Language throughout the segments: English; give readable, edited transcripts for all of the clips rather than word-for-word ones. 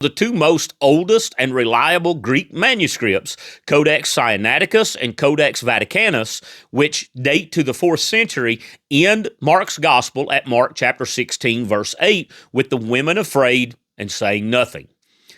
The two most oldest and reliable Greek manuscripts, Codex Sinaiticus and Codex Vaticanus, which date to the 4th century, end Mark's gospel at Mark chapter 16, verse 8, with the women afraid and saying nothing.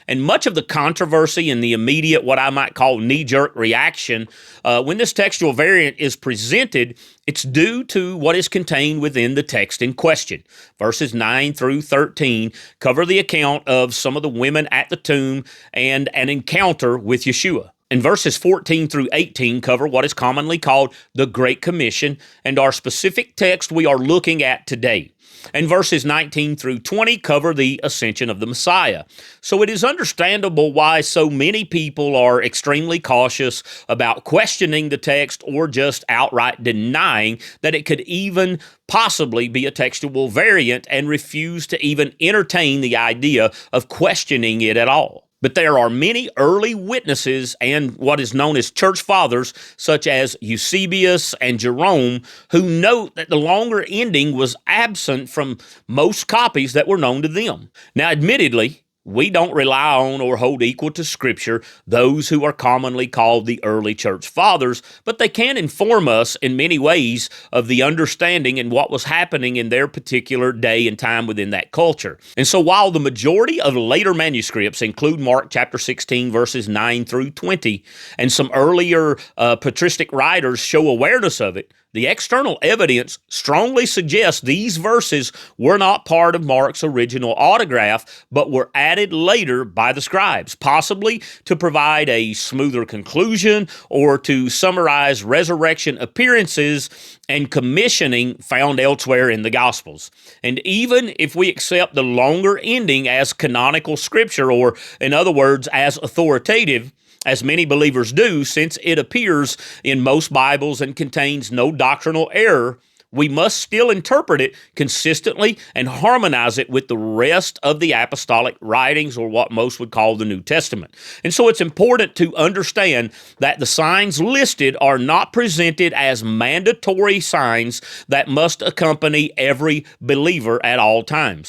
And much of the controversy and the immediate, what I might call knee-jerk reaction, when this textual variant is presented, it's due to what is contained within the text in question. Verses 9 through 13 cover the account of some of the women at the tomb and an encounter with Yeshua. And verses 14 through 18 cover what is commonly called the Great Commission and our specific text we are looking at today. And verses 19 through 20 cover the ascension of the Messiah. So it is understandable why so many people are extremely cautious about questioning the text or just outright denying that it could even possibly be a textual variant and refuse to even entertain the idea of questioning it at all. But there are many early witnesses and what is known as church fathers, such as Eusebius and Jerome, who note that the longer ending was absent from most copies that were known to them. Now, admittedly, we don't rely on or hold equal to Scripture those who are commonly called the early church fathers, but they can inform us in many ways of the understanding and what was happening in their particular day and time within that culture. And so while the majority of later manuscripts include Mark chapter 16, verses 9 through 20, and some earlier patristic writers show awareness of it, the external evidence strongly suggests these verses were not part of Mark's original autograph, but were added later by the scribes, possibly to provide a smoother conclusion or to summarize resurrection appearances and commissioning found elsewhere in the Gospels. And even if we accept the longer ending as canonical scripture, or in other words, as authoritative, as many believers do, since it appears in most Bibles and contains no doctrinal error, we must still interpret it consistently and harmonize it with the rest of the apostolic writings, or what most would call the New Testament. And so it's important to understand that the signs listed are not presented as mandatory signs that must accompany every believer at all times.